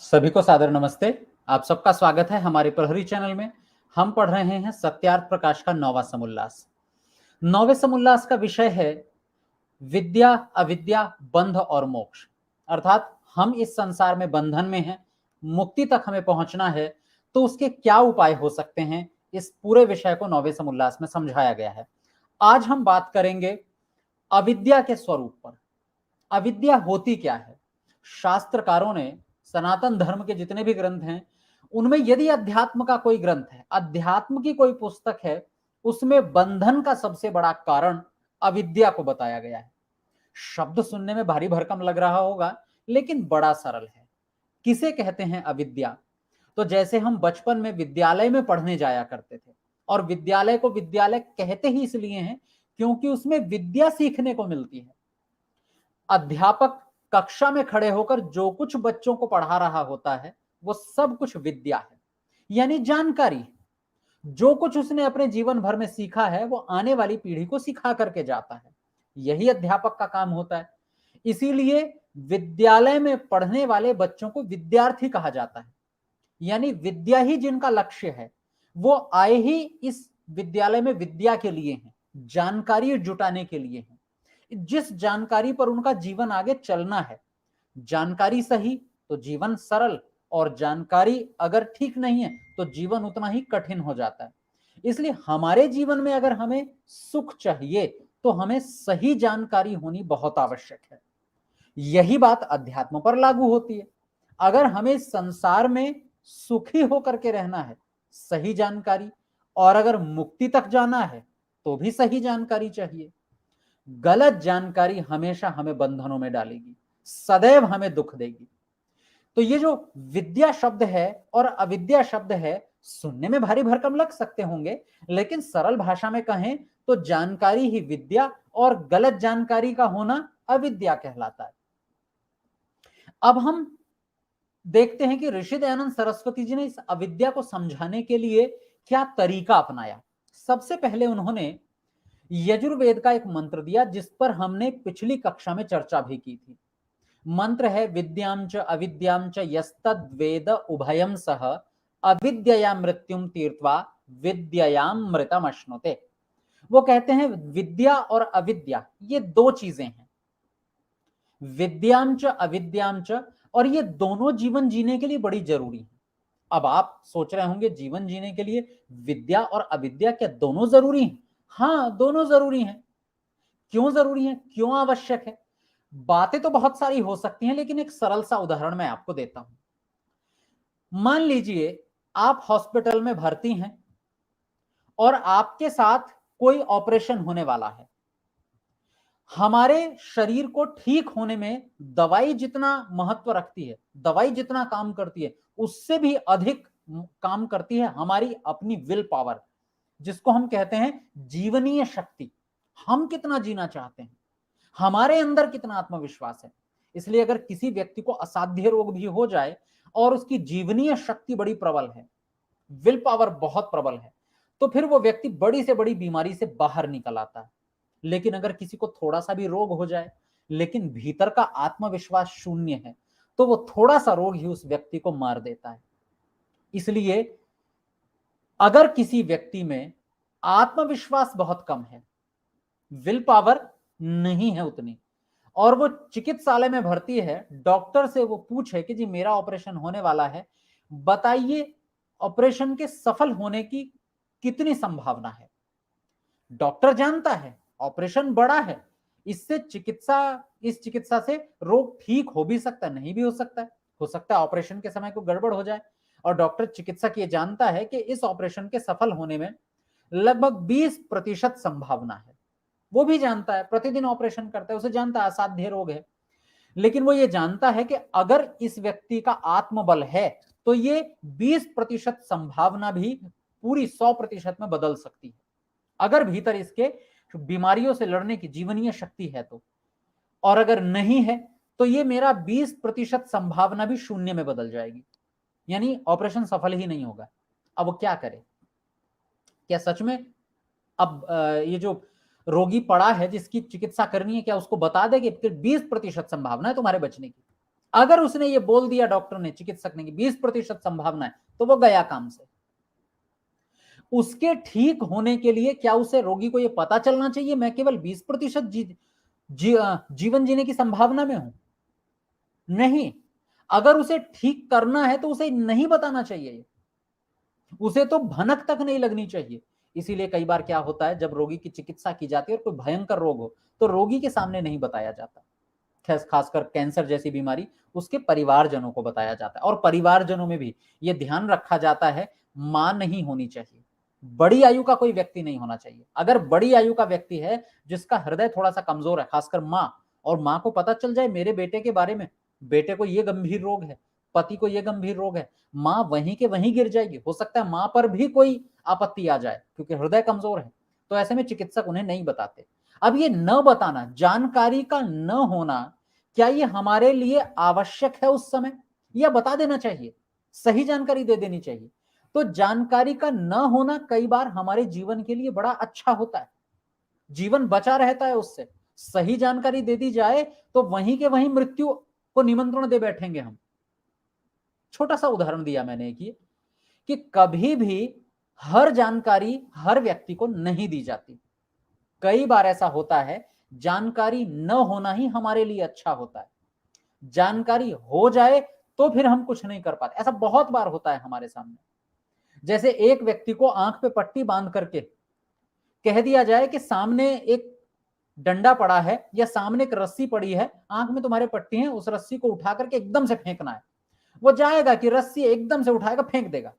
सभी को सादर नमस्ते। आप सबका स्वागत है हमारे प्रहरी चैनल में। हम पढ़ रहे हैं सत्यार्थ प्रकाश का नौवां समुल्लास। नौवें समुल्लास का विषय है विद्या, अविद्या, बंध और मोक्ष। अर्थात हम इस संसार में बंधन में हैं, मुक्ति तक हमें पहुंचना है, तो उसके क्या उपाय हो सकते हैं, इस पूरे विषय को नौवें समुल्लास में समझाया गया है। आज हम बात करेंगे अविद्या के स्वरूप पर। अविद्या होती क्या है? शास्त्रकारों ने, सनातन धर्म के जितने भी ग्रंथ हैं, उनमें यदि अध्यात्म का कोई ग्रंथ है, अध्यात्म की कोई पुस्तक है, उसमें बंधन का सबसे बड़ा कारण अविद्या को बताया गया है। शब्द सुनने में भारी भरकम लग रहा होगा, लेकिन बड़ा सरल है। किसे कहते हैं अविद्या? तो जैसे हम बचपन में विद्यालय में पढ़ने जाया करते थे, और विद्यालय को विद्यालय कहते ही इसलिए हैं क्योंकि उसमें विद्या सीखने को मिलती है। अध्यापक कक्षा में खड़े होकर जो कुछ बच्चों को पढ़ा रहा होता है, वो सब कुछ विद्या है, यानी जानकारी। जो कुछ उसने अपने जीवन भर में सीखा है, वो आने वाली पीढ़ी को सिखा करके जाता है। यही अध्यापक का काम होता है। इसीलिए विद्यालय में पढ़ने वाले बच्चों को विद्यार्थी कहा जाता है, यानी विद्या ही जिनका लक्ष्य है, वो आए ही इस विद्यालय में विद्या के लिए हैं, जानकारी जुटाने के लिए हैं। जिस जानकारी पर उनका जीवन आगे चलना है, जानकारी सही तो जीवन सरल, और जानकारी अगर ठीक नहीं है तो जीवन उतना ही कठिन हो जाता है। इसलिए हमारे जीवन में अगर हमें सुख चाहिए तो हमें सही जानकारी होनी बहुत आवश्यक है। यही बात अध्यात्म पर लागू होती है। अगर हमें संसार में सुखी होकर के रहना है, सही जानकारी, और अगर मुक्ति तक जाना है तो भी सही जानकारी चाहिए। गलत जानकारी हमेशा हमें बंधनों में डालेगी, सदैव हमें दुख देगी। तो ये जो विद्या शब्द है और अविद्या शब्द है, सुनने में भारी भरकम लग सकते होंगे, लेकिन सरल भाषा में कहें तो जानकारी ही विद्या और गलत जानकारी का होना अविद्या कहलाता है। अब हम देखते हैं कि ऋषि दयानंद सरस्वती जी ने इस अविद्या को समझाने के लिए क्या तरीका अपनाया। सबसे पहले उन्होंने यजुर्वेद का एक मंत्र दिया, जिस पर हमने पिछली कक्षा में चर्चा भी की थी। मंत्र है विद्याम च अविद्याम च यस्तद्वेद उभयम सह अविद्यया मृत्युम तीर्थवा विद्ययाम मृतम अश्नुते। वो कहते हैं विद्या और अविद्या ये दो चीजें हैं, विद्याम च अविद्याम च, और ये दोनों जीवन जीने के लिए बड़ी जरूरी है। अब आप सोच रहे होंगे जीवन जीने के लिए विद्या और अविद्या क्या दोनों जरूरी हैं? हाँ, दोनों जरूरी हैं। क्यों जरूरी है, क्यों आवश्यक है? बातें तो बहुत सारी हो सकती हैं, लेकिन एक सरल सा उदाहरण मैं आपको देता हूं। मान लीजिए आप हॉस्पिटल में भर्ती हैं और आपके साथ कोई ऑपरेशन होने वाला है। हमारे शरीर को ठीक होने में दवाई जितना महत्व रखती है, दवाई जितना काम करती है, उससे भी अधिक काम करती है हमारी अपनी विल पावर, जिसको हम कहते हैं जीवनीय शक्ति। हम कितना जीना चाहते हैं, हमारे अंदर कितना आत्मविश्वास है। इसलिए अगर किसी व्यक्ति को असाध्य रोग भी हो जाए और उसकी जीवनीय शक्ति बड़ी प्रबल है, विल पावर बहुत प्रबल है, तो फिर वो व्यक्ति बड़ी से बड़ी बीमारी से बाहर निकल आता है। लेकिन अगर किसी को थोड़ा सा भी रोग हो जाए, लेकिन भीतर का आत्मविश्वास शून्य है, तो वो थोड़ा सा रोग ही उस व्यक्ति को मार देता है। इसलिए अगर किसी व्यक्ति में आत्मविश्वास बहुत कम है, विल पावर नहीं है उतनी, और वो चिकित्सालय में भर्ती है, डॉक्टर से वो पूछे कि जी मेरा ऑपरेशन होने वाला है, बताइए ऑपरेशन के सफल होने की कितनी संभावना है। डॉक्टर जानता है ऑपरेशन बड़ा है, इस चिकित्सा से रोग ठीक हो भी सकता है, नहीं भी हो सकता है ऑपरेशन के समय को गड़बड़ हो जाए। और डॉक्टर चिकित्सक ये जानता है कि इस ऑपरेशन के सफल होने में लगभग 20% संभावना है। वो भी जानता है, प्रतिदिन ऑपरेशन करता है, उसे जानता है असाध्य रोग है। लेकिन वो ये जानता है कि अगर इस व्यक्ति का आत्मबल है तो ये 20% संभावना भी पूरी 100% में बदल सकती है, अगर भीतर इसके बीमारियों से लड़ने की जीवनीय शक्ति है तो। और अगर नहीं है तो ये मेरा 20% संभावना भी शून्य में बदल जाएगी, यानी ऑपरेशन सफल ही नहीं होगा। अब वो क्या करे? क्या सच में अब ये जो रोगी पड़ा है जिसकी चिकित्सा करनी है, क्या उसको बता दे कि 20% संभावना है तुम्हारे बचने की? अगर उसने ये बोल दिया डॉक्टर ने, चिकित्सक ने कि 20% संभावना है, तो वो गया काम से। उसके ठीक होने के लिए क्या उसे, रोगी को ये पता चलना चाहिए मैं केवल 20% जीवन जीने की संभावना में हूं? नहीं। अगर उसे ठीक करना है तो उसे नहीं बताना चाहिए, उसे तो भनक तक नहीं लगनी चाहिए। इसीलिए कई बार क्या होता है, जब रोगी की चिकित्सा की जाती है और कोई भयंकर रोग हो तो रोगी के सामने नहीं बताया जाता। खासकर कैंसर जैसी बीमारी उसके परिवारजनों को बताया जाता है, और परिवारजनों में भी यह ध्यान रखा जाता है, मां नहीं होनी चाहिए, बड़ी आयु का कोई व्यक्ति नहीं होना चाहिए। अगर बड़ी आयु का व्यक्ति है जिसका हृदय थोड़ा सा कमजोर है, खासकर मां, और मां को पता चल जाए मेरे बेटे के बारे में, बेटे को यह गंभीर रोग है, पति को यह गंभीर रोग है, मां वहीं के वहीं गिर जाएगी। हो सकता है मां पर भी कोई आपत्ति आ जाए क्योंकि हृदय कमजोर है, तो ऐसे में चिकित्सक उन्हें नहीं बताते। अब ये न बताना, जानकारी का न होना, क्या ये हमारे लिए आवश्यक है उस समय, या बता देना चाहिए, सही जानकारी दे देनी चाहिए? तो जानकारी का न होना कई बार हमारे जीवन के लिए बड़ा अच्छा होता है, जीवन बचा रहता है उससे। सही जानकारी दे दी जाए तो वहीं के वहीं मृत्यु को निमंत्रण दे बैठेंगे हम। छोटा सा उदाहरण दिया मैंने एक ये, कि कभी भी हर जानकारी हर व्यक्ति को नहीं दी जाती। कई बार ऐसा होता है जानकारी न होना ही हमारे लिए अच्छा होता है, जानकारी हो जाए तो फिर हम कुछ नहीं कर पाते। ऐसा बहुत बार होता है हमारे सामने। जैसे एक व्यक्ति को आंख पे पट्टी बांध करके कह दिया जाए कि सामने एक डंडा पड़ा है या सामने एक रस्सी पड़ी है, आंख में तुम्हारे पट्टी है, उस रस्सी को उठा करके एकदम से फेंकना है। वो जाएगा कि रस्सी एकदम से उठाएगा, फेंक देगा।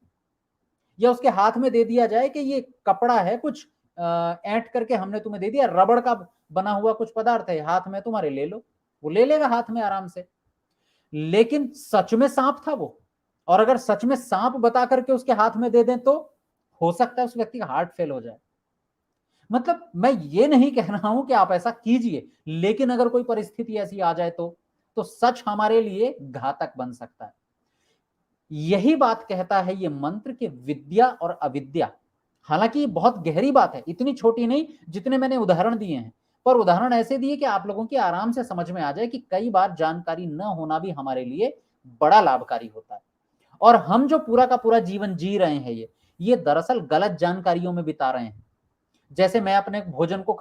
या उसके हाथ में दे दिया जाए कि ये कपड़ा है, कुछ ऐंठ करके हमने तुम्हें दे दिया, रबड़ का बना हुआ कुछ पदार्थ है, हाथ में तुम्हारे, ले लो। वो ले लेगा हाथ में आराम से। लेकिन सच में सांप था वो, और अगर सच में सांप बता करके उसके हाथ में दे दें तो हो सकता है उस व्यक्ति का हार्ट फेल हो जाए। मतलब मैं ये नहीं कह रहा हूं कि आप ऐसा कीजिए, लेकिन अगर कोई परिस्थिति ऐसी आ जाए तो सच हमारे लिए घातक बन सकता है। यही बात कहता है ये मंत्र कि विद्या और अविद्या, हालांकि ये बहुत गहरी बात है, इतनी छोटी नहीं जितने मैंने उदाहरण दिए हैं, पर उदाहरण ऐसे दिए कि आप लोगों की आराम से समझ में आ जाए कि कई बार जानकारी न होना भी हमारे लिए बड़ा लाभकारी होता है। और हम जो पूरा का पूरा जीवन जी रहे हैं ये दरअसल गलत जानकारियों में बिता रहे हैं। जैसे मैं अपने भोजन को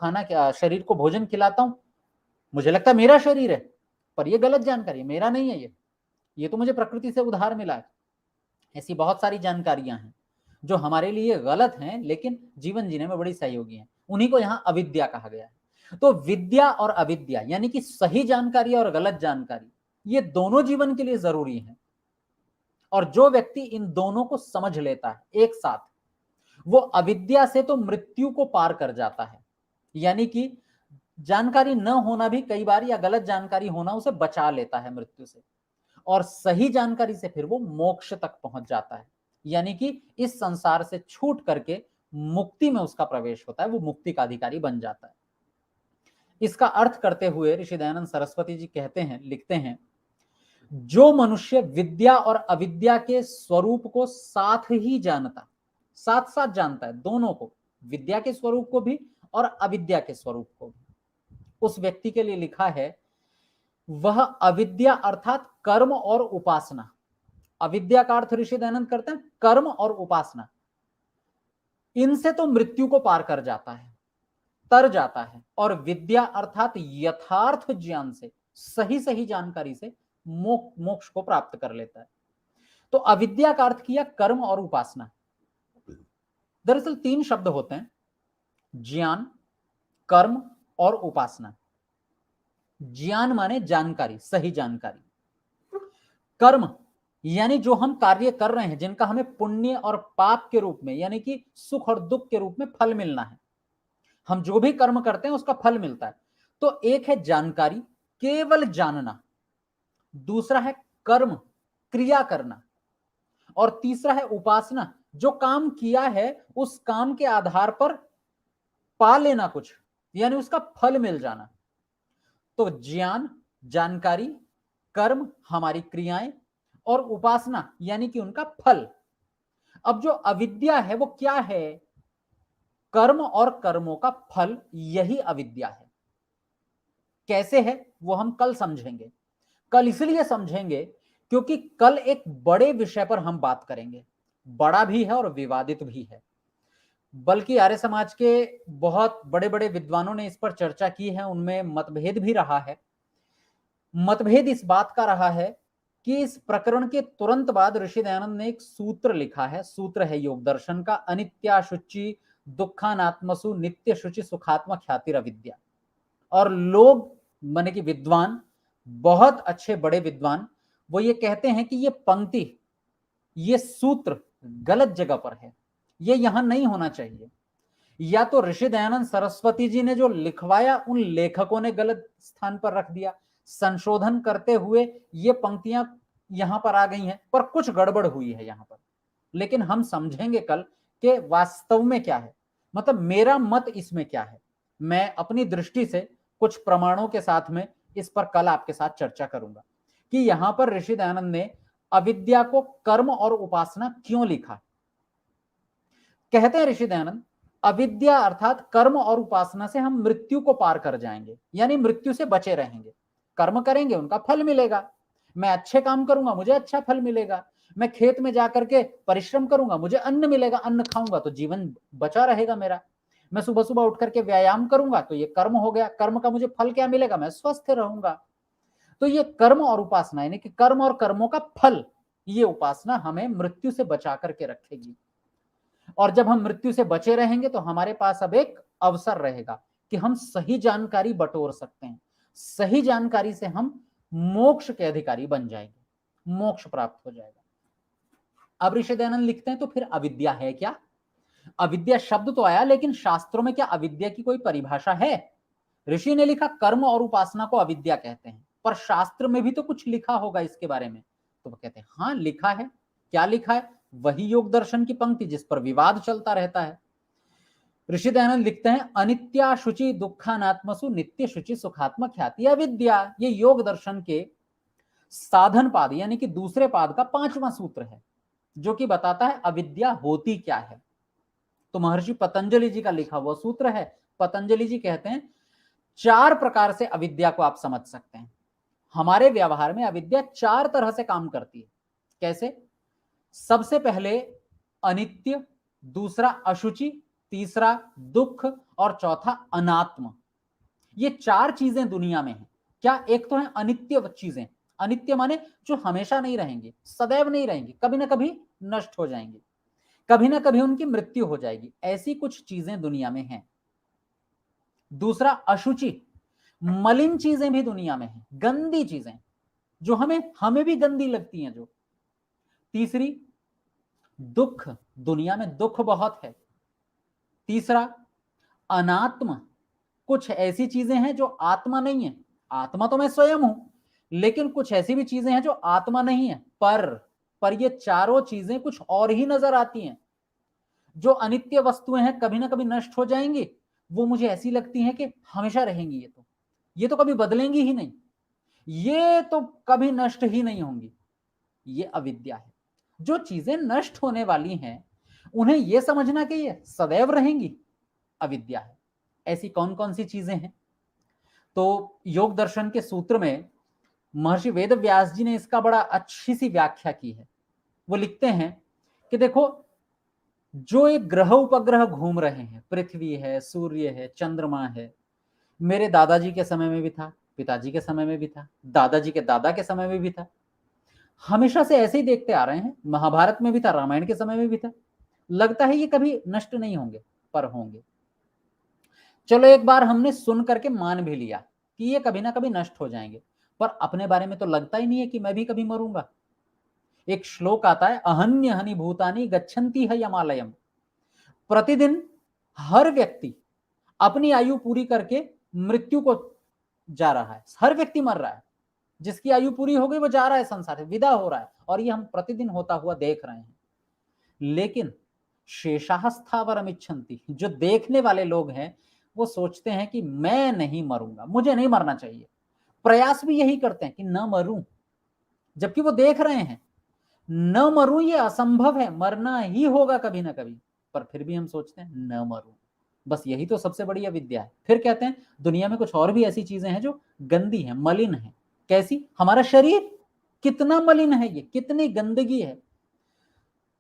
शरीर को भोजन खिलाता हूं, मुझे लगता है मेरा शरीर है, पर यह गलत जानकारी, मेरा नहीं है ये तो मुझे प्रकृति से उधार मिला है। ऐसी बहुत सारी जानकारियां हैं जो हमारे लिए गलत हैं लेकिन जीवन जीने में बड़ी सहयोगी हैं, उन्हीं को यहां अविद्या कहा गया है। तो विद्या और अविद्या यानी कि सही जानकारी और गलत जानकारी, ये दोनों जीवन के लिए जरूरी है। और जो व्यक्ति इन दोनों को समझ लेता है एक साथ, वो अविद्या से तो मृत्यु को पार कर जाता है। यानी कि जानकारी न होना भी कई बार, या गलत जानकारी होना, उसे बचा लेता है मृत्यु से, और सही जानकारी से फिर वो मोक्ष तक पहुंच जाता है। यानी कि इस संसार से छूट करके मुक्ति में उसका प्रवेश होता है, वो मुक्ति का अधिकारी बन जाता है। इसका अर्थ करते हुए ऋषि दयानंद सरस्वती जी कहते हैं, लिखते हैं, जो मनुष्य विद्या और अविद्या के स्वरूप को साथ ही जानता, साथ साथ जानता है दोनों को, विद्या के स्वरूप को भी और अविद्या के स्वरूप को भी, उस व्यक्ति के लिए लिखा है वह अविद्या अर्थात कर्म और उपासना, अविद्या का अर्थ ऋषि दयानंद करते हैं कर्म और उपासना, इनसे तो मृत्यु को पार कर जाता है, तर जाता है, और विद्या अर्थात यथार्थ ज्ञान से, सही सही जानकारी से मोक्ष को प्राप्त कर लेता है। तो अविद्या का अर्थ किया कर्म और उपासना। दरअसल 3 शब्द होते हैं, ज्ञान, कर्म और उपासना। ज्ञान माने जानकारी, सही जानकारी। कर्म यानी जो हम कार्य कर रहे हैं, जिनका हमें पुण्य और पाप के रूप में, यानी कि सुख और दुख के रूप में फल मिलना है, हम जो भी कर्म करते हैं उसका फल मिलता है। तो एक है जानकारी, केवल जानना, दूसरा है कर्म, क्रिया करना, और तीसरा है उपासना, जो काम किया है उस काम के आधार पर पा लेना कुछ, यानी उसका फल मिल जाना। तो ज्ञान, जानकारी, कर्म हमारी क्रियाएं, और उपासना यानी कि उनका फल। अब जो अविद्या है वो क्या है? कर्म और कर्मों का फल, यही अविद्या है। कैसे है वो हम कल समझेंगे। कल इसलिए समझेंगे क्योंकि कल एक बड़े विषय पर हम बात करेंगे, बड़ा भी है और विवादित भी है। बल्कि आर्य समाज के बहुत बड़े बड़े विद्वानों ने इस पर चर्चा की है, उनमें मतभेद भी रहा है। मतभेद इस बात का रहा है कि इस प्रकरण के तुरंत बाद ऋषि दयानंद ने एक सूत्र लिखा है, सूत्र है योग दर्शन का, अनित्याशुचि दुखानात्मसु नित्य शुचि सुखात्म ख्यातिर अविद्या। और लोग माने कि विद्वान, बहुत अच्छे बड़े विद्वान, वो ये कहते हैं कि ये पंक्ति, ये सूत्र गलत जगह पर है, ये यहां नहीं होना चाहिए। या तो ऋषि दयानंद सरस्वती जी ने जो लिखवाया उन लेखकों ने गलत स्थान पर रख दिया, संशोधन करते हुए ये पंक्तियां यहां पर आ गई हैं, पर कुछ गड़बड़ हुई है यहां पर। लेकिन हम समझेंगे कल कि वास्तव में क्या है, मतलब मेरा मत इसमें क्या है। मैं अपनी दृष्टि से कुछ प्रमाणों के साथ में इस पर कल आपके साथ चर्चा करूंगा कि यहां पर ऋषि दयानंद ने अविद्या को कर्म और उपासना क्यों लिखा। कहते हैं ऋषि दयानंद, अविद्या अर्थात कर्म और उपासना से हम मृत्यु को पार कर जाएंगे, यानी मृत्यु से बचे रहेंगे। कर्म करेंगे उनका फल मिलेगा, मैं अच्छे काम करूंगा मुझे अच्छा फल मिलेगा, मैं खेत में जाकर के परिश्रम करूंगा मुझे अन्न मिलेगा, अन्न खाऊंगा तो जीवन बचा रहेगा मेरा। मैं सुबह सुबह उठ करके व्यायाम करूंगा तो ये कर्म हो गया, कर्म का मुझे फल क्या मिलेगा, मैं स्वस्थ रहूंगा। तो ये कर्म और उपासना यानी कि कर्म और कर्मों का फल, ये उपासना हमें मृत्यु से बचा करके रखेगी। और जब हम मृत्यु से बचे रहेंगे तो हमारे पास अब एक अवसर रहेगा कि हम सही जानकारी बटोर सकते हैं, सही जानकारी से हम मोक्ष के अधिकारी बन जाएंगे, मोक्ष प्राप्त हो जाएगा। अब ऋषि दयानंद लिखते हैं तो फिर अविद्या है क्या। अविद्या शब्द तो आया, लेकिन शास्त्रों में क्या अविद्या की कोई परिभाषा है। ऋषि ने लिखा कर्म और उपासना को अविद्या कहते हैं, पर शास्त्र में भी तो कुछ लिखा होगा इसके बारे में। तो वो कहते हैं हाँ लिखा है। क्या लिखा है, वही योग दर्शन की पंक्ति जिस पर विवाद चलता रहता है। ऋषि दयानंद लिखते हैं अनित्या शुचि दुखानात्मसु नित्य शुचि सुखात्मक ख्याति अविद्या। ये योग दर्शन के साधन पाद यानी कि दूसरे पाद का 5वां सूत्र है, जो कि बताता है अविद्या होती क्या है। तो महर्षि पतंजलि जी का लिखा हुआ सूत्र है। पतंजलि जी कहते हैं 4 प्रकार से अविद्या को आप समझ सकते हैं। हमारे व्यवहार में अविद्या 4 तरह से काम करती है। कैसे, सबसे पहले अनित्य, दूसरा अशुचि, तीसरा दुख और चौथा अनात्म। ये 4 चीजें दुनिया में हैं। क्या, एक तो है अनित्य चीजें, अनित्य माने जो हमेशा नहीं रहेंगी, सदैव नहीं रहेंगी, कभी ना कभी नष्ट हो जाएंगी, कभी ना कभी उनकी मृत्यु हो जाएगी, ऐसी कुछ चीजें दुनिया में हैं। दूसरा अशुचि, मलिन चीजें भी दुनिया में हैं, गंदी चीजें जो हमें भी गंदी लगती हैं जो। तीसरी दुख, दुनिया में दुख बहुत है। तीसरा अनात्म, कुछ ऐसी चीजें हैं जो आत्मा नहीं है। आत्मा तो मैं स्वयं हूं, लेकिन कुछ ऐसी भी चीजें हैं जो आत्मा नहीं है, पर ये चारों चीजें कुछ और ही नजर आती हैं। जो अनित्य वस्तुएं हैं कभी ना कभी नष्ट हो जाएंगी, वो मुझे ऐसी लगती हैं कि हमेशा रहेंगी, ये तो कभी बदलेंगी ही नहीं, ये तो कभी नष्ट ही नहीं होंगी। ये अविद्या है। जो चीजें नष्ट होने वाली हैं उन्हें यह समझना कि ये सदैव रहेंगी, अविद्या है। ऐसी कौन कौन सी चीजें हैं, तो योग दर्शन के सूत्र में महर्षि वेद व्यास जी ने इसका बड़ा अच्छी सी व्याख्या की है। वो लिखते हैं कि देखो, जो एक ग्रह उपग्रह घूम रहे हैं, पृथ्वी है, सूर्य है, चंद्रमा है, मेरे दादाजी के समय में भी था, पिताजी के समय में भी था, दादाजी के दादा के समय में भी था, हमेशा से ऐसे ही देखते आ रहे हैं। महाभारत में भी था, रामायण के समय में भी था। लगता है ये कभी नष्ट नहीं होंगे, पर होंगे। चलो एक बार हमने सुन करके मान भी लिया कि ये कभी ना कभी नष्ट हो जाएंगे, पर अपने बारे में तो लगता ही नहीं है कि मैं भी कभी मरूंगा। एक श्लोक आता है, अहन्य हनि भूतानि गच्छन्ति है यमालयम। प्रतिदिन हर व्यक्ति अपनी आयु पूरी करके मृत्यु को जा रहा है, हर व्यक्ति मर रहा है। जिसकी आयु पूरी हो गई वो जा रहा है संसार से, विदा हो रहा है, और ये हम प्रतिदिन होता हुआ देख रहे हैं। लेकिन शेषाः स्थावरम इच्छन्ति, जो देखने वाले लोग हैं वो सोचते हैं कि मैं नहीं मरूंगा, मुझे नहीं मरना चाहिए, प्रयास भी यही करते हैं कि न मरूं, जबकि वो देख रहे हैं न मरूं ये असंभव है, मरना ही होगा कभी ना कभी, पर फिर भी हम सोचते हैं न मरूं। बस यही तो सबसे बड़ी अविद्या है। फिर कहते हैं दुनिया में कुछ और भी ऐसी चीजें हैं जो गंदी हैं, मलिन हैं। कैसी? हमारा शरीर कितना मलिन है, ये कितनी गंदगी है।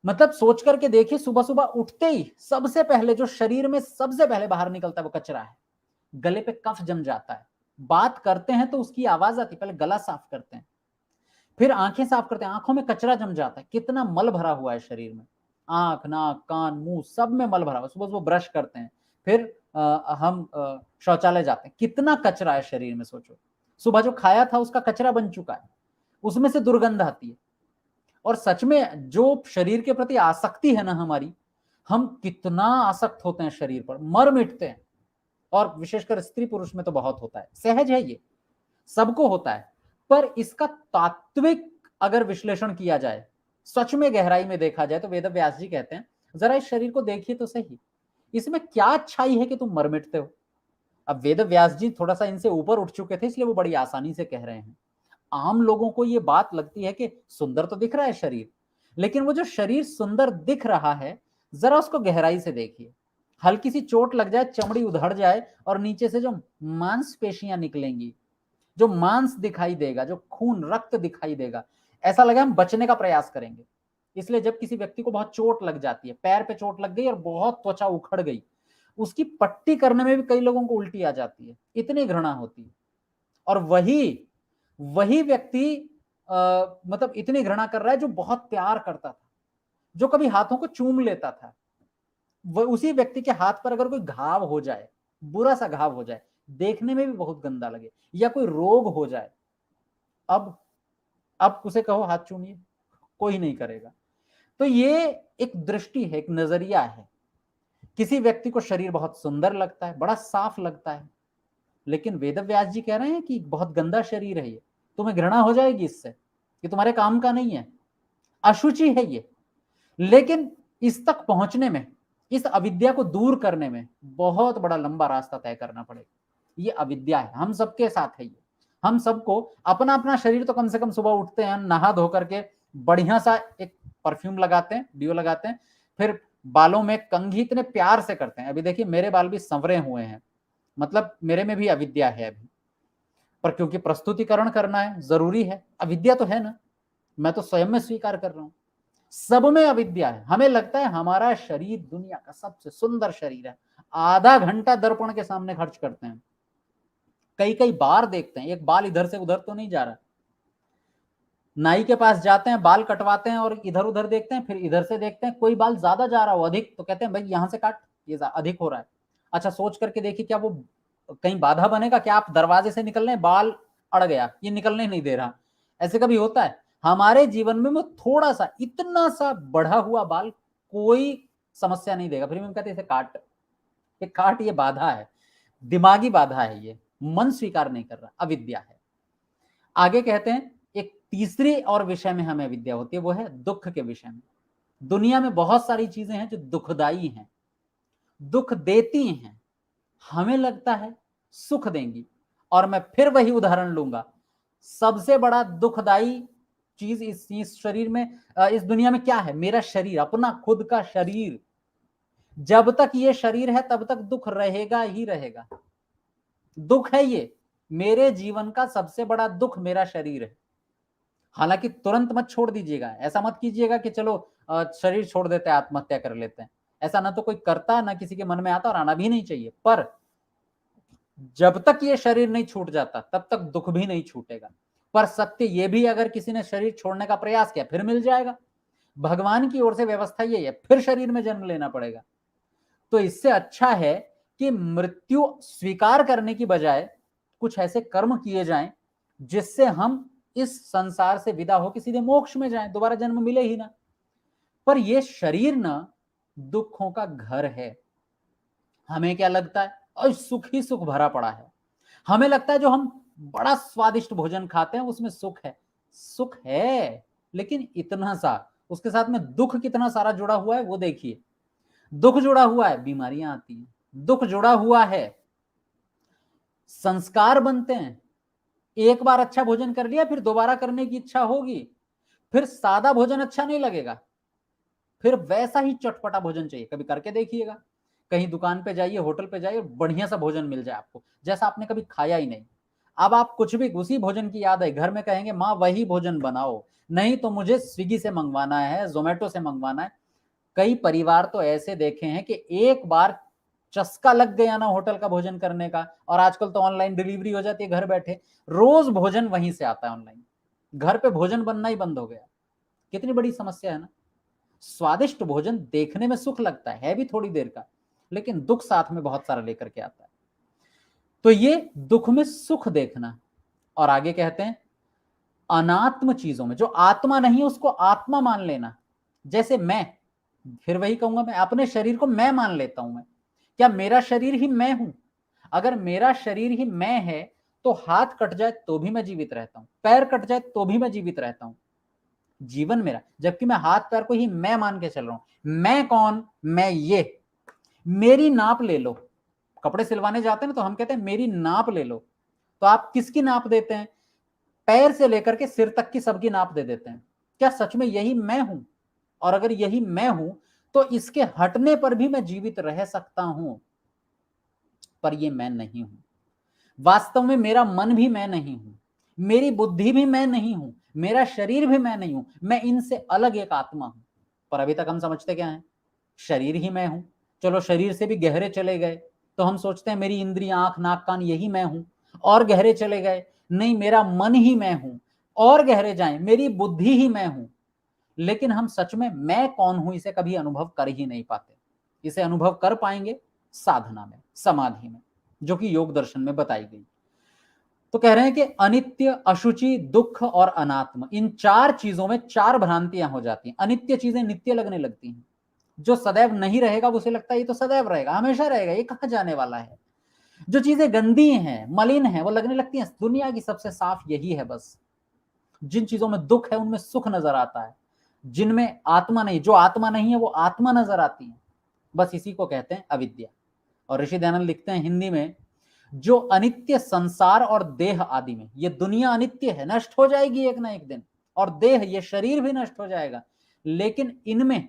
मतलब सोच करके देखिए, सुबह सुबह उठते ही सबसे पहले जो शरीर में सबसे पहले बाहर निकलता है वो कचरा है। गले पे कफ जम जाता है, बात करते हैं तो उसकी आवाज आती है, पहले गला साफ करते हैं, फिर आंखें साफ करते हैं, आंखों में कचरा जम जाता है, कितना मल भरा हुआ है शरीर में, आंख नाक कान मुंह सब में मल भरा हुआ। सुबह सुबह ब्रश करते हैं, फिर हम शौचालय जाते हैं, कितना कचरा है शरीर में। सोचो, सुबह जो खाया था उसका कचरा बन चुका है, उसमें से दुर्गंध आती है। और सच में जो शरीर के प्रति आसक्ति है ना हमारी, हम कितना आसक्त होते हैं शरीर पर, मर मिटते हैं। और विशेषकर स्त्री पुरुष में तो बहुत होता है, सहज है ये, सबको होता है। पर इसका तात्विक अगर विश्लेषण किया जाए, सच में गहराई में देखा जाए, तो वेद व्यास जी कहते हैं जरा इस शरीर को देखिए तो सही, इसमें क्या अच्छाई है कि तुम मर मिटते हो। अब वेद व्यास जी थोड़ा सा इनसे ऊपर उठ चुके थे, इसलिए वो बड़ी आसानी से कह रहे हैं। आम लोगों को ये बात लगती है कि सुंदर तो दिख रहा है शरीर, लेकिन वो जो शरीर सुंदर दिख रहा है, जरा उसको गहराई से देखिए। हल्की सी चोट लग जाए, चमड़ी उधड़ जाए और नीचे से जो मांसपेशियां निकलेंगी, जो मांस दिखाई देगा, जो खून रक्त दिखाई देगा, ऐसा लगे हम बचने का प्रयास करेंगे। इसलिए जब किसी व्यक्ति को बहुत चोट लग जाती है, पैर पे चोट लग गई और बहुत त्वचा उखड़ गई, उसकी पट्टी करने में भी कई लोगों को उल्टी आ जाती है, इतनी घृणा होती है। और वही वही व्यक्ति मतलब इतनी घृणा कर रहा है जो बहुत प्यार करता था, जो कभी हाथों को चूम लेता था। वह उसी व्यक्ति के हाथ पर अगर कोई घाव हो जाए, बुरा सा घाव हो जाए, देखने में भी बहुत गंदा लगे, या कोई रोग हो जाए, अब उसे कहो हाथ चूमिए, कोई नहीं करेगा। तो ये एक दृष्टि है, एक नजरिया है। किसी व्यक्ति को शरीर बहुत सुंदर लगता है, बड़ा साफ लगता है, लेकिन वेद व्यास जी कह रहे हैं कि बहुत गंदा शरीर है ये, तुम्हें घृणा हो जाएगी इससे, ये तुम्हारे काम का नहीं है, अशुचि है ये। लेकिन इस तक पहुंचने में, इस अविद्या को दूर करने में बहुत बड़ा लंबा रास्ता तय करना पड़ेगा। ये अविद्या है, हम सबके साथ है ये। हम सबको अपना अपना शरीर तो कम से कम सुबह उठते हैं, नहा धो करके बढ़िया सा एक परफ्यूम लगाते हैं, डियो लगाते हैं, फिर बालों में कंघी इतने प्यार से करते हैं। अभी देखिए मेरे बाल भी संवरे हुए हैं, मतलब मेरे में भी अविद्या है अभी, पर क्योंकि प्रस्तुतिकरण करना है, जरूरी है, अविद्या तो है ना, मैं तो स्वयं में स्वीकार कर रहा हूं। सब में अविद्या है। हमें लगता है हमारा शरीर दुनिया का सबसे सुंदर शरीर है, आधा घंटा दर्पण के सामने खर्च करते हैं, कई कई बार देखते हैं एक बाल इधर से उधर तो नहीं जा रहा, नाई के पास जाते हैं, बाल कटवाते हैं और इधर उधर देखते हैं, फिर इधर से देखते हैं कोई बाल ज्यादा जा रहा हो, अधिक, तो कहते हैं भाई यहां से काट, ये अधिक हो रहा है। अच्छा सोच करके देखिए, क्या वो कहीं बाधा बनेगा? क्या आप दरवाजे से निकल रहे हैं, बाल अड़ गया, ये निकलने नहीं दे रहा, ऐसे कभी होता है? हमारे जीवन में वो थोड़ा सा, इतना सा बढ़ा हुआ बाल कोई समस्या नहीं देगा, फिर हम कहते हैं इसे काट, ये काट, ये बाधा है, दिमागी बाधा है, ये मन स्वीकार नहीं कर रहा, अविद्या है। आगे कहते हैं एक तीसरी और विषय में हमें विद्या होती है, वो है दुख के विषय में। दुनिया में बहुत सारी चीजें हैं जो दुखदाई हैं, दुख देती हैं, हमें लगता है सुख देंगी। और मैं फिर वही उदाहरण लूंगा, सबसे बड़ा दुखदाई चीज इस शरीर में, इस दुनिया में क्या है? मेरा शरीर, अपना खुद का शरीर। जब तक ये शरीर है तब तक दुख रहेगा ही रहेगा, दुख है ये। मेरे जीवन का सबसे बड़ा दुख मेरा शरीर है। हालांकि तुरंत मत छोड़ दीजिएगा, ऐसा मत कीजिएगा कि चलो शरीर छोड़ देते हैं, आत्महत्या कर लेते हैं, ऐसा ना तो कोई करता, ना किसी के मन में आता, और आना भी नहीं चाहिए। पर जब तक ये शरीर नहीं छूट जाता तब तक दुख भी नहीं छूटेगा। पर सत्य ये भी, अगर किसी ने शरीर छोड़ने का प्रयास किया फिर मिल जाएगा, भगवान की ओर से व्यवस्था ये है, फिर शरीर में जन्म लेना पड़ेगा। तो इससे अच्छा है कि मृत्यु स्वीकार करने की बजाय कुछ ऐसे कर्म किए जाएं जिससे हम इस संसार से विदा होकर सीधे मोक्ष में जाएं, दोबारा जन्म मिले ही ना। पर यह शरीर ना दुखों का घर है। हमें क्या लगता है? और सुख ही सुख भरा पड़ा है। हमें लगता है जो हम बड़ा स्वादिष्ट भोजन खाते हैं उसमें सुख है, सुख है, लेकिन इतना सा, उसके साथ में दुख कितना सारा जुड़ा हुआ है वो देखिए। दुख जुड़ा हुआ है, बीमारियां आती हैं, दुख जुड़ा हुआ है, संस्कार बनते हैं। एक बार अच्छा भोजन कर लिया, फिर दोबारा करने की इच्छा होगी, फिर सादा भोजन अच्छा नहीं लगेगा, फिर वैसा ही चटपटा भोजन चाहिए। कभी करके देखिएगा, कहीं दुकान पे जाइए, होटल पे जाइए, बढ़िया सा भोजन मिल जाए आपको, जैसा आपने कभी खाया ही नहीं। अब आप कुछ भी उसी भोजन की याद है, घर में कहेंगे माँ वही भोजन बनाओ, नहीं तो मुझे स्विगी से मंगवाना है, जोमेटो से मंगवाना है। कई परिवार तो ऐसे देखे हैं कि एक बार चस्का लग गया ना होटल का भोजन करने का, और आजकल तो ऑनलाइन डिलीवरी हो जाती है घर बैठे, रोज भोजन वहीं से आता है ऑनलाइन, घर पे भोजन बनना ही बंद हो गया। कितनी बड़ी समस्या है ना। स्वादिष्ट भोजन देखने में सुख लगता है भी थोड़ी देर का, लेकिन दुख साथ में बहुत सारा लेकर के आता है। तो ये दुख में सुख देखना। और आगे कहते हैं अनात्म चीजों में, जो आत्मा नहीं उसको आत्मा मान लेना। जैसे मैं, फिर वही कहूंगा, मैं अपने शरीर को मैं मान लेता हूं। मैं क्या मेरा शरीर ही मैं हूं? अगर मेरा शरीर ही मैं है तो हाथ कट जाए तो भी मैं जीवित रहता हूं, पैर कट जाए तो भी मैं जीवित रहता हूं, जीवन मेरा। जबकि मैं हाथ पैर को ही मैं मान के चल रहा हूं। मैं कौन? मैं ये। मेरी नाप ले लो, कपड़े सिलवाने जाते हैं ना तो हम कहते हैं मेरी नाप ले लो। तो आप किसकी नाप देते हैं? पैर से लेकर के सिर तक की सबकी नाप दे देते हैं। क्या सच में यही मैं हूं? और अगर यही मैं हूं तो इसके हटने पर भी मैं जीवित रह सकता हूं, पर ये मैं नहीं हूं। वास्तव में मेरा मन भी मैं नहीं हूं, मेरी बुद्धि भी मैं नहीं हूं, मेरा शरीर भी मैं नहीं हूं, मैं इनसे अलग एक आत्मा हूं। पर अभी तक हम समझते क्या है? शरीर ही मैं हूं। चलो शरीर से भी गहरे चले गए तो हम सोचते हैं मेरी इंद्रियां, आंख, नाक, कान यही मैं हूं। और गहरे चले गए, नहीं मेरा मन ही मैं हूं। और गहरे जाएं, मेरी बुद्धि ही मैं हूं। लेकिन हम सच में मैं कौन हूं इसे कभी अनुभव कर ही नहीं पाते। इसे अनुभव कर पाएंगे साधना में, समाधि में, जो कि योग दर्शन में बताई गई। तो कह रहे हैं कि अनित्य, अशुचि, दुख और अनात्म, इन चार चीजों में चार भ्रांतियां हो जाती हैं। अनित्य चीजें नित्य लगने लगती हैं। जो सदैव नहीं रहेगा उसे लगता है ये तो सदैव रहेगा, हमेशा रहेगा, ये कहां जाने वाला है। जो चीजें गंदी हैं, मलिन हैं, वो लगने लगती हैं दुनिया की सबसे साफ यही है बस। जिन चीजों में दुख है उनमें सुख नजर आता है, जिनमें आत्मा नहीं, जो आत्मा नहीं है वो आत्मा नजर आती है। बस इसी को कहते हैं अविद्या। और ऋषि दयानंद लिखते हैं हिंदी में, जो अनित्य संसार और देह आदि में, ये दुनिया अनित्य है, नष्ट हो जाएगी एक ना एक दिन, और देह, ये शरीर भी नष्ट हो जाएगा, लेकिन इनमें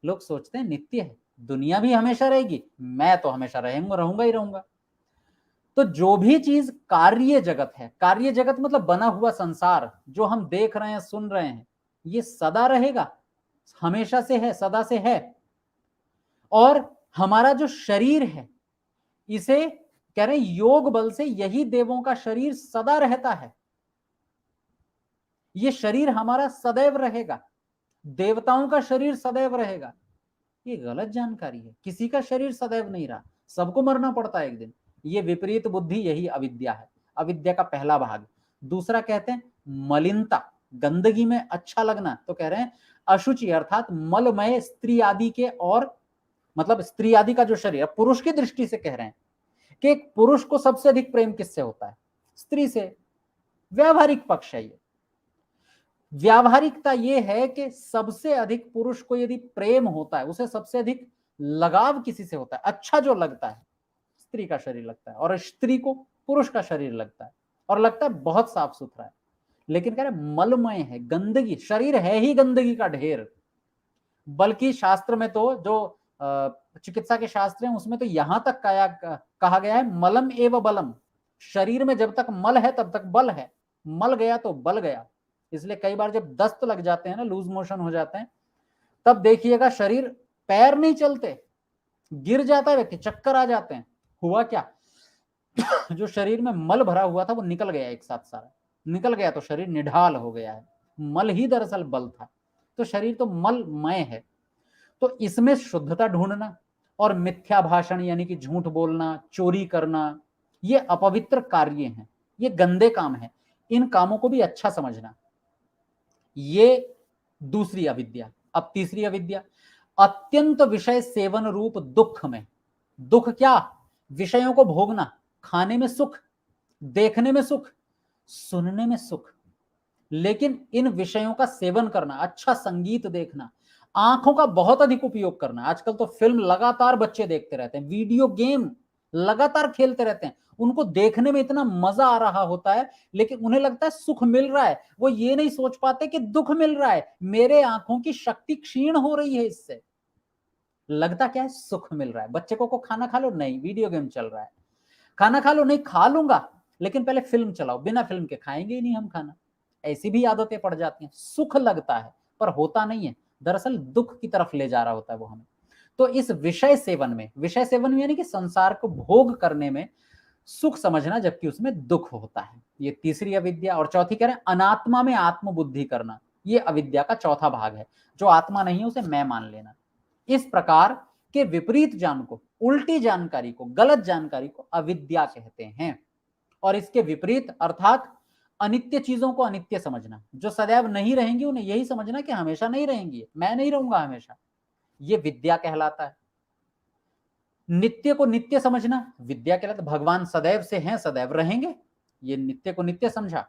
लोग सोचते हैं नित्य है, दुनिया भी हमेशा रहेगी, मैं तो हमेशा रहूंगा, रहूंगा ही रहूंगा। तो जो भी चीज कार्य जगत है, कार्य जगत मतलब बना हुआ संसार जो हम देख रहे हैं, सुन रहे हैं, ये सदा रहेगा, हमेशा से है, सदा से है। और हमारा जो शरीर है, इसे कह रहे हैं योग बल से यही देवों का शरीर सदा रहता है। ये शरीर हमारा सदैव रहेगा, देवताओं का शरीर सदैव रहेगा। ये गलत जानकारी है, किसी का शरीर सदैव नहीं रहा, सबको मरना पड़ता है एक दिन। ये विपरीत बुद्धि, यही अविद्या है, अविद्या का पहला भाग। दूसरा कहते हैं मलिनता, गंदगी में अच्छा लगना। तो कह रहे हैं अशुचि अर्थात मलमय स्त्री आदि के, और मतलब स्त्री आदि का जो शरीर, पुरुष की दृष्टि से कह रहे हैं कि एक पुरुष को सबसे अधिक प्रेम किससे होता है? स्त्री से। व्यावहारिक पक्ष है ये। व्यावहारिकता ये है कि सबसे अधिक पुरुष को यदि प्रेम होता है, उसे सबसे अधिक लगाव किसी से होता है, अच्छा जो लगता है स्त्री का शरीर लगता है, और स्त्री को पुरुष का शरीर लगता है, और लगता है बहुत साफ सुथरा है। लेकिन कह रहे मलमय है, गंदगी, शरीर है ही गंदगी का ढेर। बल्कि शास्त्र में तो जो चिकित्सा के शास्त्र हैं उसमें तो यहां तक कहा गया है मलम एव बलम। शरीर में जब तक मल है तब तक बल है, मल गया तो बल गया। इसलिए कई बार जब दस्त लग जाते हैं ना, लूज मोशन हो जाते हैं, तब देखिएगा शरीर, पैर नहीं चलते, गिर जाता है व्यक्ति, चक्कर आ जाते हैं। हुआ क्या? जो शरीर में मल भरा हुआ था वो निकल गया, एक साथ सारा निकल गया, तो शरीर निढाल हो गया है। मल ही दरअसल बल था, तो शरीर तो मलमय है। तो इसमें शुद्धता ढूंढना और मिथ्या भाषण यानी कि झूठ बोलना, चोरी करना, ये अपवित्र कार्य हैं, ये गंदे काम हैं। इन कामों को भी अच्छा समझना, ये दूसरी अविद्या। अब तीसरी अविद्या, अत्यंत विषय सेवन रूप दुख में। दुख क्या? विषयों को भोगना, खाने में सुख, देखने में सुख, सुनने में सुख, लेकिन इन विषयों का सेवन करना, अच्छा संगीत देखना, आंखों का बहुत अधिक उपयोग करना। आजकल तो फिल्म लगातार बच्चे देखते रहते हैं, वीडियो गेम लगातार खेलते रहते हैं, उनको देखने में इतना मजा आ रहा होता है, लेकिन उन्हें लगता है सुख मिल रहा है। वो ये नहीं सोच पाते कि दुख मिल रहा है, मेरे आंखों की शक्ति क्षीण हो रही है इससे। लगता क्या है? सुख मिल रहा है। बच्चे को खाना खा लो, नहीं वीडियो गेम चल रहा है। खाना खा लो, नहीं खा लूंगा, लेकिन पहले फिल्म चलाओ, बिना फिल्म के खाएंगे ही नहीं हम खाना। ऐसी भी आदतें पड़ जाती हैं। सुख लगता है पर होता नहीं है, दरअसल दुख की तरफ ले जा रहा होता है वो हमें। तो इस विषय सेवन में यानी कि संसार को भोग करने में सुख समझना, जबकि उसमें दुख होता है, ये तीसरी अविद्या। और चौथी कह रहे हैं अनात्मा में आत्मबुद्धि करना, ये अविद्या का चौथा भाग है। जो आत्मा नहीं है उसे मैं मान लेना। इस प्रकार के विपरीत ज्ञान को, उल्टी जानकारी को, गलत जानकारी को अविद्या कहते हैं। और इसके विपरीत अर्थात अनित्य चीजों को अनित्य समझना, जो सदैव नहीं रहेंगी उन्हें यही समझना कि हमेशा नहीं रहेंगी, मैं नहीं रहूंगा हमेशा, ये विद्या कहलाता है। नित्य को नित्य समझना विद्या कहलाता है। भगवान सदैव से हैं, सदैव रहेंगे, ये नित्य को नित्य समझा,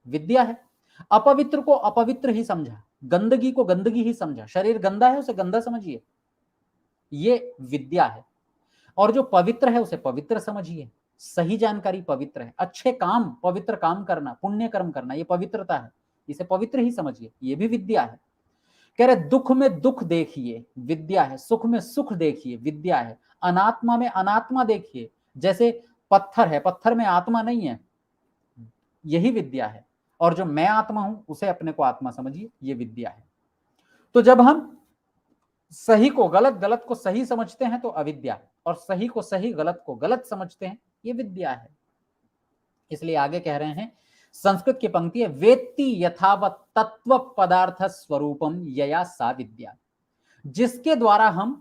विद्या है। अपवित्र को अपवित्र ही समझा, गंदगी को गंदगी ही समझा, शरीर गंदा है उसे गंदा समझिए, ये विद्या है। और जो पवित्र है उसे पवित्र समझिए, सही जानकारी पवित्र है। अच्छे काम, पवित्र काम करना, पुण्य कर्म करना, ये पवित्रता है, इसे पवित्र ही समझिए, ये भी विद्या है। कह रहे दुख में दुख देखिए, विद्या है। सुख में सुख देखिए, विद्या है। अनात्मा में अनात्मा देखिए, जैसे पत्थर है, पत्थर में आत्मा नहीं है, यही विद्या है। और जो मैं आत्मा हूं उसे अपने को आत्मा समझिए, ये विद्या है। तो जब हम सही को गलत, गलत को सही समझते हैं तो अविद्या, और सही को सही, गलत को गलत समझते हैं, ये विद्या है। इसलिए आगे कह रहे हैं, संस्कृत की पंक्ति है, वेत्ति यथावत तत्व पदार्थ स्वरूपम यया सा विद्या। जिसके द्वारा हम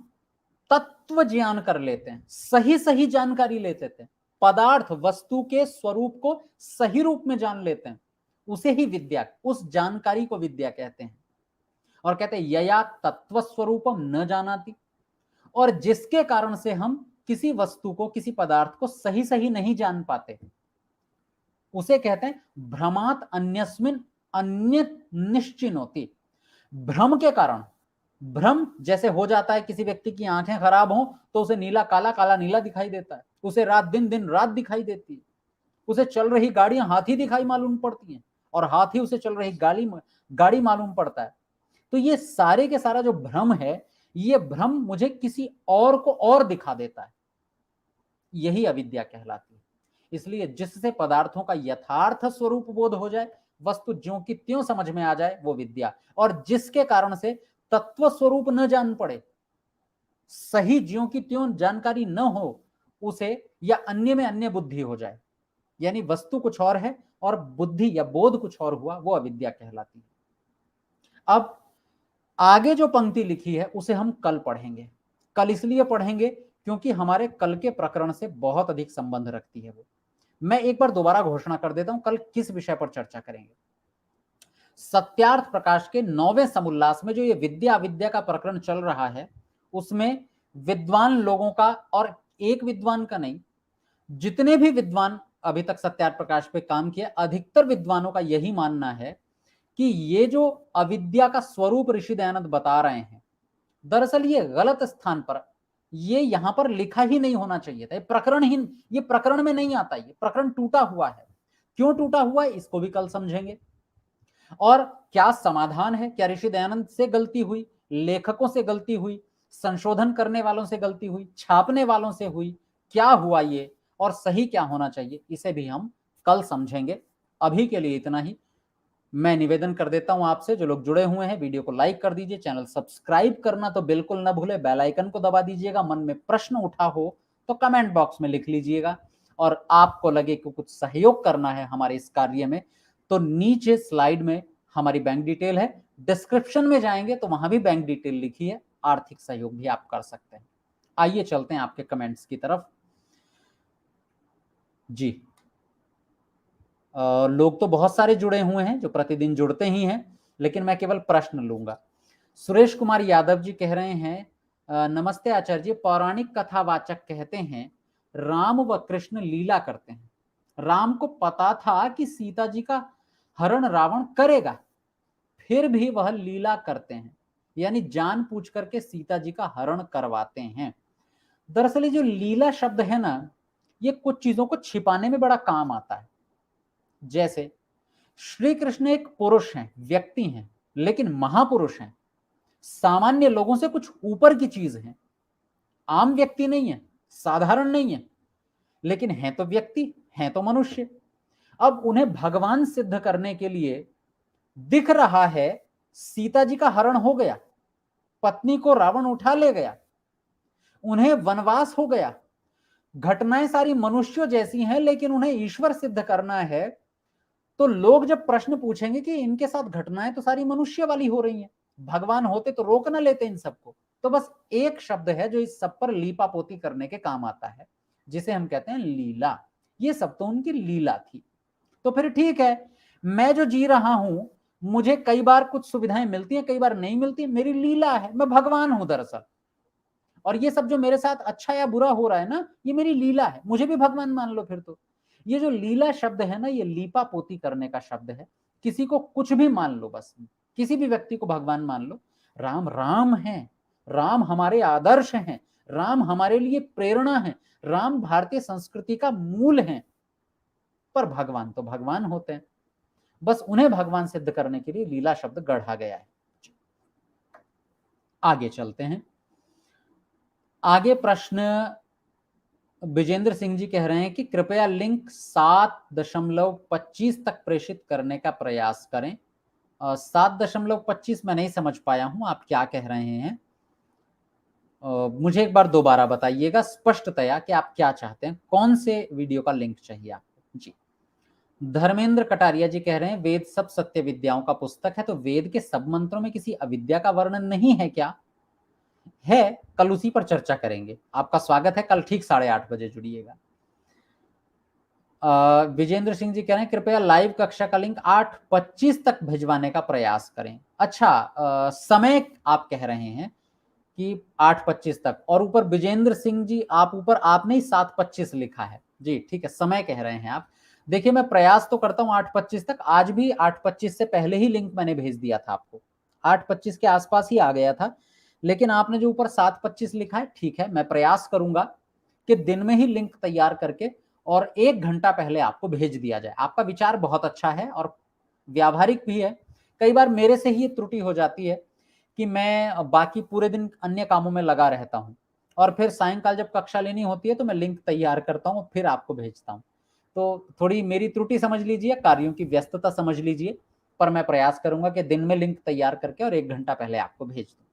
तत्व ज्ञान कर लेते हैं, सही सही जानकारी लेते हैं, पदार्थ वस्तु के स्वरूप को सही रूप में जान लेते हैं, उसे ही विद्या, उस जानकारी को विद्या कहते हैं। और कहते हैं यया तत्व स्वरूपम न जानाति, और जिसके कारण से हम किसी वस्तु को, किसी पदार्थ को सही सही नहीं जान पाते, उसे कहते हैं भ्रमात अन्यस्मिन अन्य निश्चिनोति। भ्रम के कारण, भ्रम जैसे हो जाता है, किसी व्यक्ति की आंखें खराब हो तो उसे नीला काला, काला नीला दिखाई देता है, उसे रात दिन, दिन रात दिखाई देती है, उसे चल रही गाड़ियां हाथी दिखाई मालूम पड़ती हैं, और हाथी उसे चल रही गाड़ी मालूम पड़ता है। तो ये सारे के सारा जो भ्रम है, ये भ्रम मुझे किसी और को और दिखा देता है, यही अविद्या कहलाती है। इसलिए जिससे पदार्थों का यथार्थ स्वरूप बोध हो जाए, वस्तु ज्यों की त्यों समझ में आ जाए, वो विद्या। और जिसके कारण से तत्व स्वरूप न जान पड़े, सही ज्यों की त्यों जानकारी न हो उसे, या अन्य में अन्य बुद्धि हो जाए, यानी वस्तु कुछ और है और बुद्धि या बोध कुछ और हुआ, वो अविद्या कहलाती है। अब आगे जो पंक्ति लिखी है उसे हम कल पढ़ेंगे। कल इसलिए पढ़ेंगे क्योंकि हमारे कल के प्रकरण से बहुत अधिक संबंध रखती है वो। मैं एक बार दोबारा घोषणा कर देता हूं, कल किस विषय पर चर्चा करेंगे। सत्यार्थ प्रकाश के 9वें समुल्लास में जो ये विद्या अविद्या का प्रकरण चल रहा है, उसमें विद्वान लोगों का, और एक विद्वान का नहीं, जितने भी विद्वान अभी तक सत्यार्थ प्रकाश पे काम किया, अधिकतर विद्वानों का यही मानना है कि ये जो अविद्या का स्वरूप ऋषि दयानंद बता रहे हैं, दरअसल ये गलत स्थान पर, ये यहां पर लिखा ही नहीं होना चाहिए था। ये प्रकरण में नहीं आता, ये प्रकरण टूटा हुआ है। क्यों टूटा हुआ है इसको भी कल समझेंगे। और क्या समाधान है, क्या ऋषि दयानंद से गलती हुई, लेखकों से गलती हुई, संशोधन करने वालों से गलती हुई, छापने वालों से हुई, क्या हुआ ये, और सही क्या होना चाहिए, इसे भी हम कल समझेंगे। अभी के लिए इतना ही। मैं निवेदन कर देता हूं आपसे, जो लोग जुड़े हुए हैं वीडियो को लाइक कर दीजिए, चैनल सब्सक्राइब करना तो बिल्कुल ना भूले, बेल आइकन को दबा दीजिएगा। मन में प्रश्न उठा हो तो कमेंट बॉक्स में लिख लीजिएगा, और आपको लगे कि कुछ सहयोग करना है हमारे इस कार्य में, तो नीचे स्लाइड में हमारी बैंक डिटेल है, डिस्क्रिप्शन में जाएंगे तो वहां भी बैंक डिटेल लिखी है, आर्थिक सहयोग भी आप कर सकते हैं। आइए चलते हैं आपके कमेंट्स की तरफ। जी, लोग तो बहुत सारे जुड़े हुए हैं जो प्रतिदिन जुड़ते ही हैं, लेकिन मैं केवल प्रश्न लूंगा। सुरेश कुमार यादव जी कह रहे हैं, नमस्ते आचार्य जी, पौराणिक कथावाचक कहते हैं राम व कृष्ण लीला करते हैं। राम को पता था कि सीता जी का हरण रावण करेगा, फिर भी वह लीला करते हैं, यानी जान पूछ करके सीता जी का हरण करवाते हैं। दरअसल ये जो लीला शब्द है ना, ये कुछ चीजों को छिपाने में बड़ा काम आता है। जैसे श्री कृष्ण एक पुरुष हैं, व्यक्ति हैं, लेकिन महापुरुष हैं, सामान्य लोगों से कुछ ऊपर की चीज है, आम व्यक्ति नहीं है, साधारण नहीं है, लेकिन हैं तो व्यक्ति, हैं तो मनुष्य। अब उन्हें भगवान सिद्ध करने के लिए दिख रहा है सीता जी का हरण हो गया, पत्नी को रावण उठा ले गया, उन्हें वनवास हो गया, घटनाएं सारी मनुष्यों जैसी हैं, लेकिन उन्हें ईश्वर सिद्ध करना है। तो लोग जब प्रश्न पूछेंगे कि इनके साथ घटनाएं तो सारी मनुष्य वाली हो रही हैं, भगवान होते तो रोक ना लेते इन सबको। तो बस एक शब्द है जो इस सब पर लीपापोती करने के काम आता है, जिसे हम कहते हैं लीला। ये सब तो उनकी लीला थी। तो फिर ठीक है, मैं जो जी रहा हूं, मुझे कई बार कुछ सुविधाएं मिलती हैं, कई बार नहीं मिलती, मेरी लीला है, मैं भगवान हूं दरअसल। और ये सब जो मेरे साथ अच्छा या बुरा हो रहा है ना, ये मेरी लीला है, मुझे भी भगवान मान लो फिर तो। ये जो लीला शब्द है ना, ये लीपा पोती करने का शब्द है। किसी को कुछ भी मान लो, बस किसी भी व्यक्ति को भगवान मान लो। राम राम है, राम हमारे आदर्श हैं, राम हमारे लिए प्रेरणा है, राम भारतीय संस्कृति का मूल है। पर भगवान तो भगवान होते हैं, बस उन्हें भगवान सिद्ध करने के लिए लीला शब्द गढ़ा गया है। आगे चलते हैं। आगे प्रश्न विजेंद्र सिंह जी कह रहे हैं कि कृपया लिंक 7.25 तक प्रेषित करने का प्रयास करें। 7.25 मैं नहीं समझ पाया हूं आप क्या कह रहे हैं। मुझे एक बार दोबारा बताइएगा स्पष्टतया कि आप क्या चाहते हैं, कौन से वीडियो का लिंक चाहिए आपको जी। धर्मेंद्र कटारिया जी कह रहे हैं वेद सब सत्य विद्याओं का पुस्तक है, तो वेद के सब मंत्रों में किसी अविद्या का वर्णन नहीं है क्या? है, कल उसी पर चर्चा करेंगे। आपका स्वागत है, कल ठीक 8:30 बजे जुड़िएगा। विजेंद्र सिंह जी कह रहे हैं कृपया लाइव कक्षा का लिंक 8:25 तक भिजवाने का प्रयास करें। अच्छा, समय आप कह रहे हैं कि 8:25 तक, और ऊपर विजेंद्र सिंह जी आप ऊपर आपने ही 7:25 लिखा है जी, ठीक है, समय कह रहे हैं आप। देखिए मैं प्रयास तो करता हूं 8:25 तक, आज भी 8:25 से पहले ही लिंक मैंने भेज दिया था आपको, 8:25 के आसपास ही आ गया था, लेकिन आपने जो ऊपर 7:25 लिखा है, ठीक है, मैं प्रयास करूंगा कि दिन में ही लिंक तैयार करके और 1 घंटा पहले आपको भेज दिया जाए। आपका विचार बहुत अच्छा है और व्यावहारिक भी है। कई बार मेरे से ही ये त्रुटि हो जाती है कि मैं बाकी पूरे दिन अन्य कामों में लगा रहता हूं और फिर सायंकाल जब कक्षा लेनी होती है तो मैं लिंक तैयार करता हूं, फिर आपको भेजता हूं। तो थोड़ी मेरी त्रुटि समझ लीजिए, कार्यों की व्यस्तता समझ लीजिए, पर मैं प्रयास करूंगा कि दिन में लिंक तैयार करके और 1 घंटा पहले आपको भेज दूं।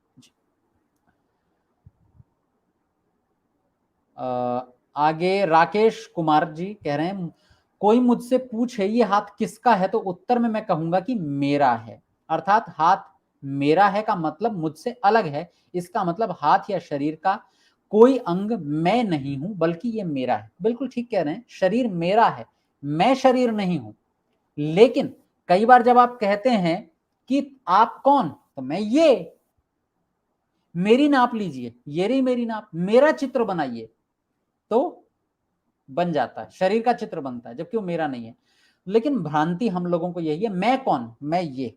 आगे राकेश कुमार जी कह रहे हैं कोई मुझसे पूछे ये हाथ किसका है, तो उत्तर में मैं कहूंगा कि मेरा है। अर्थात हाथ मेरा है का मतलब मुझसे अलग है, इसका मतलब हाथ या शरीर का कोई अंग मैं नहीं हूं, बल्कि ये मेरा है। बिल्कुल ठीक कह रहे हैं, शरीर मेरा है, मैं शरीर नहीं हूं। लेकिन कई बार जब आप कहते हैं कि आप कौन, तो मैं ये, मेरी नाप लीजिए, ये रही मेरी नाप, मेरा चित्र बनाइए, तो बन जाता है, शरीर का चित्र बनता है, जबकि वो मेरा नहीं है। लेकिन भ्रांति हम लोगों को यही है, मैं कौन, मैं ये।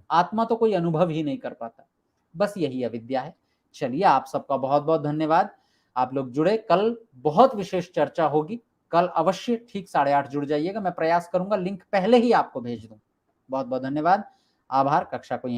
आत्मा तो कोई अनुभव ही नहीं कर पाता, बस यही अविद्या है। चलिए, आप सबका बहुत बहुत धन्यवाद, आप लोग जुड़े, कल बहुत विशेष चर्चा होगी। कल अवश्य ठीक 8:30 जुड़ जाइएगा, मैं प्रयास करूंगा लिंक पहले ही आपको भेज दूं। बहुत बहुत धन्यवाद, आभार, कक्षा को यहीं